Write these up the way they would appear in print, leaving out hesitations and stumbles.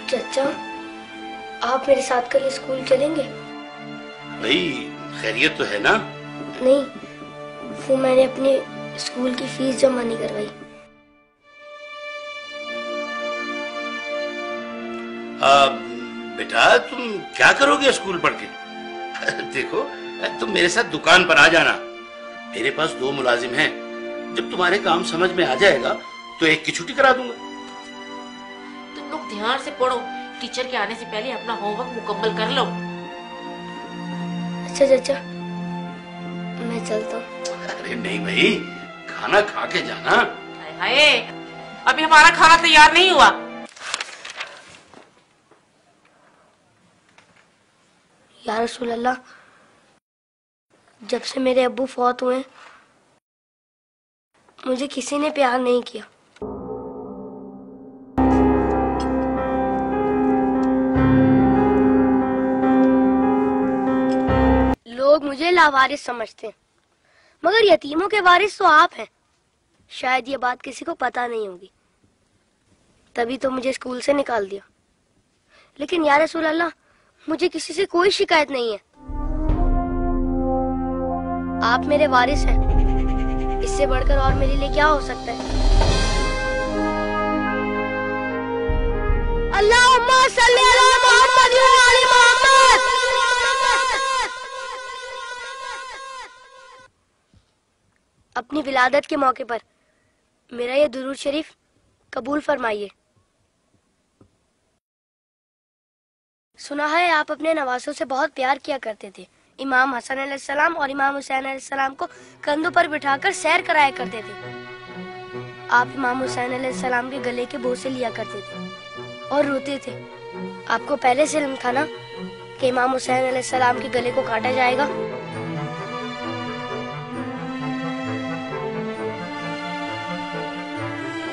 चाचा, आप मेरे साथ कल स्कूल चलेंगे? भाई खैरियत तो है ना? नहीं, वो मैंने अपने स्कूल की फीस जमा नहीं करवाई। बेटा तुम क्या करोगे स्कूल पढ़ के? देखो तुम मेरे साथ दुकान पर आ जाना, मेरे पास 2 मुलाजिम हैं। जब तुम्हारे काम समझ में आ जाएगा तो एक की छुट्टी करा दूंगा। तुम लोग ध्यान से पढ़ो, टीचर के आने से पहले अपना होमवर्क मुकम्मल कर लो। अच्छा चाचा, मैं चलता हूँ। अरे नहीं भाई, खाना खा के जाना। हाय, अभी हमारा खाना तैयार नहीं हुआ। या रसूल अल्लाह, जब से मेरे अब्बू फौत हुए मुझे किसी ने प्यार नहीं किया। लोग मुझे लावारिस समझते हैं, मगर यतीमों के वारिस तो आप हैं। शायद ये बात किसी को पता नहीं होगी, तभी तो मुझे स्कूल से निकाल दिया। लेकिन या रसूल अल्लाह, मुझे किसी से कोई शिकायत नहीं है। आप मेरे वारिस हैं, इससे बढ़कर और मेरे लिए क्या हो सकता है? अल्लाहुम्मा सल्ली अला मुहम्मद व आले मोहम्मद। अपनी विलादत के मौके पर मेरा ये दुरूद शरीफ कबूल फरमाइए। सुना है आप अपने नवासों से बहुत प्यार किया करते थे। इमाम हसन अलैहिस्सलाम और इमाम हुसैन अलैहिस्सलाम को कंधों पर बिठाकर सैर कराया करते थे। आप इमाम हुसैन अलैहिस्सलाम के गले के बोसे लिया करते थे और रोते थे। आपको पहले से इल्म था ना कि इमाम हुसैन अलैहिस्सलाम के गले को काटा जाएगा?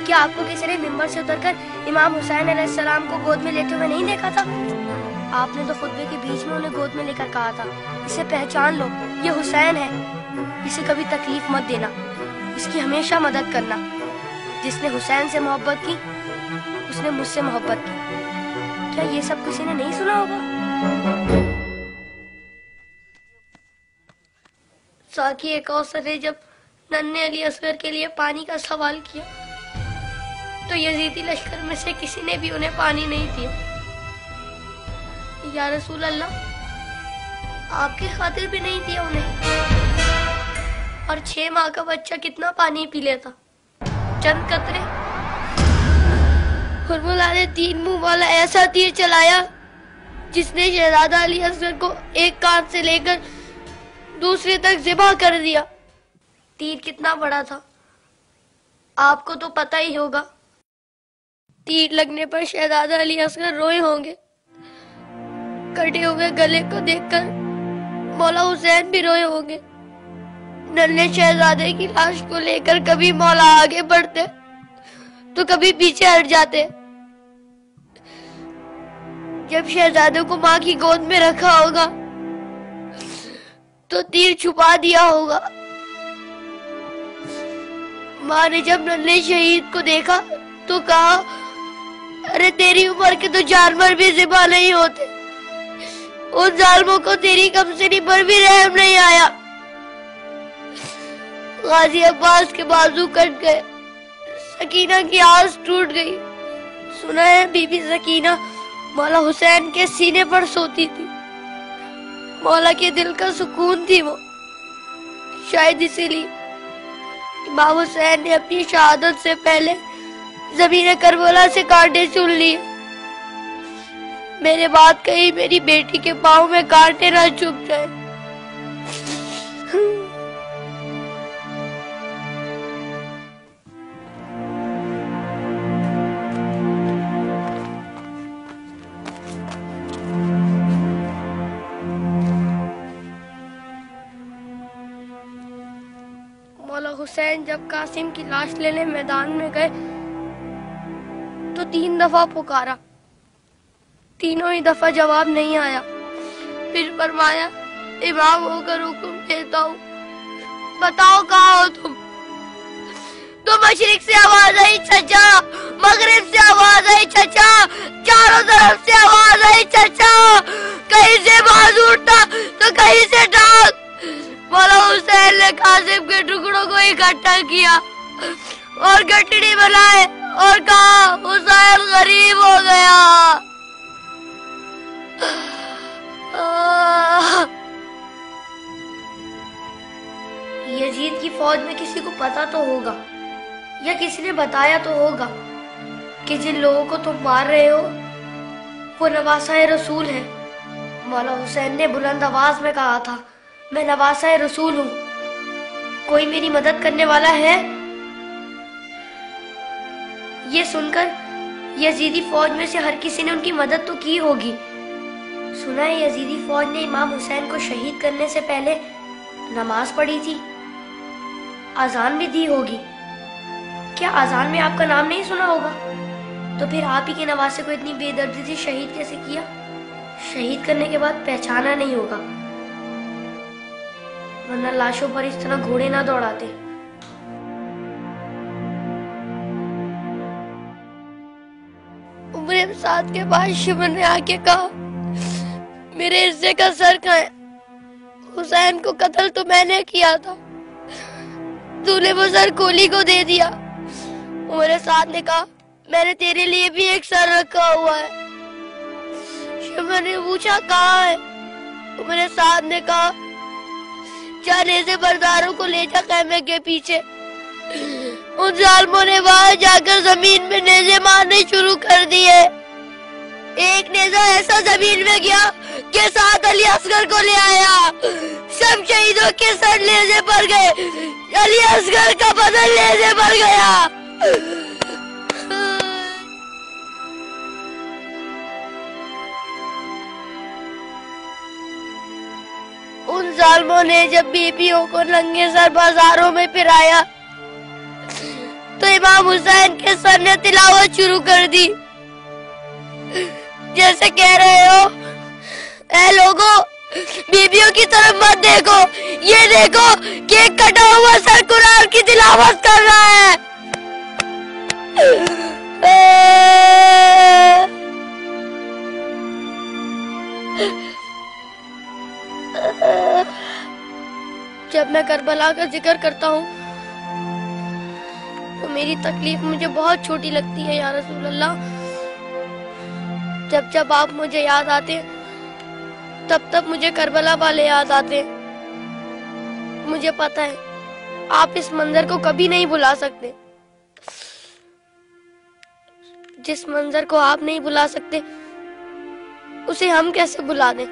क्या आपको किसी ने मिंबर से उतरकर इमाम हुसैन अलैहिस्सलाम को गोद में लेते हुए नहीं देखा था? आपने तो खुतबे के बीच में उन्हें गोद में लेकर कहा था, इसे पहचान लो, ये हुसैन है, इसे कभी तकलीफ मत देना, इसकी हमेशा मदद करना। जिसने हुसैन से मोहब्बत की उसने मुझसे मोहब्बत की। क्या ये सब किसी ने नहीं सुना होगा? साकी एक औसत ने जब नन्हे अली असगर के लिए पानी का सवाल किया तो यजीदी लश्कर में से किसी ने भी उन्हें पानी नहीं दिया। या रसूल अल्लाह, आपकी खातिर भी नहीं दिया उन्हें। और 6 माह का बच्चा कितना पानी पी लेता? चंद कतरे। हुर्मुला ने 3 मुंह वाला ऐसा तीर चलाया जिसने शहजादा अली असगर को एक कान से लेकर दूसरे तक ज़िबा कर दिया। तीर कितना बड़ा था आपको तो पता ही होगा। तीर लगने पर शहजादा अली असगर रोए होंगे। कटे हुए गले को देखकर मौला हुसैन भी रोए होंगे। नन्हे शहजादे की लाश को लेकर कभी मौला आगे बढ़ते तो कभी पीछे हट जाते। जब शहजादे को माँ की गोद में रखा होगा तो तीर छुपा दिया होगा। माँ ने जब नन्हे शहीद को देखा तो कहा, अरे तेरी उम्र के तो जानवर भी ज़िबा नहीं होते, उन जालिमों को तेरी कमसिनी पर भी रहम नहीं आया। गाजी अब्बास के बाजू कट गए, सकीना की आस टूट गई। सुना है बीबी सकीना मौला हुसैन के सीने पर सोती थी। मौला के दिल का सुकून थी वो। शायद इसीलिए इमाम हुसैन ने अपनी शहादत से पहले ज़मीन करबला से कांटे चुन लिए। मेरे बात कहीं मेरी बेटी के पाँव में कांटे ना चुभ जाए। मौला हुसैन जब कासिम की लाश लेने मैदान में गए तो 3 दफा पुकारा, तीनों ही दफा जवाब नहीं आया। फिर फरमाया, इमाम होकर हुक्म देता हूँ, बताओ कहाँ हो तुम? तो मशरिक से आवाज आई, चचा। मगरिब से आवाज आई, चचा। चारों तरफ इकट्ठा किया और गठड़ी बनाए और कहा हुसैन गरीब हो गया। यजीद की फौज में किसी को पता तो होगा या किसी ने बताया तो होगा कि जिन लोगों को तुम मार रहे हो वो नवासा रसूल है। मौला हुसैन ने बुलंद आवाज में कहा था, मैं नवासा रसूल हूँ, कोई मेरी मदद करने वाला है? ये सुनकर यजीदी फौज में से हर किसी ने उनकी मदद तो की होगी। सुना है यजीदी फौज ने इमाम हुसैन को शहीद करने से पहले नमाज पढ़ी थी, अजान भी दी होगी। क्या अजान में आपका नाम नहीं सुना होगा? तो फिर आप ही के नवासे को इतनी बेदर्दी से शहीद कैसे किया? शहीद करने के बाद पहचाना नहीं होगा, वरना लाशों पर इस तरह घोड़े ना दौड़ाते। उम्र साथ के बाद शिवन ने आके कहा, मेरे हिस्से का सर कहाँ है? हुसैन को कत्ल तो मैंने किया था, तूने वो सर कोली को दे दिया। उमर साथ ने कहा, मैंने तेरे लिए भी एक सर रखा हुआ है। शिवन ने पूछा, कहाँ है? उमर साथ ने कहा, जाने से बरदारों को ले जा खैमे के पीछे। उन जालिमों ने वहां जाकर जमीन में नेज़े मारने शुरू कर दिए। एक नेज़ा ऐसा जमीन में गया कि साथ अली असगर को ले आया। सब शहीदों के सर नेज़े पर गए, अली असगर का बदन नेज़े पर गया। उन जालिमों ने जब बीबियों को नंगे सर बाजारों में फिराया तो इमाम हुसैन के सर ने तिलावत शुरू कर दी, जैसे कह रहे हो, ऐ लोगों, बीबियों की तरफ मत देखो, ये देखो कि एक कटा हुआ सर कुरान की तिलावत कर रहा है। जब मैं करबला का जिक्र करता हूँ तो मेरी तकलीफ मुझे बहुत छोटी लगती है या रसूल अल्लाह। जब जब आप मुझे याद आते तब तब मुझे करबला वाले याद आते। मुझे पता है आप इस मंजर को कभी नहीं भुला सकते। जिस मंजर को आप नहीं भुला सकते उसे हम कैसे भुला दें?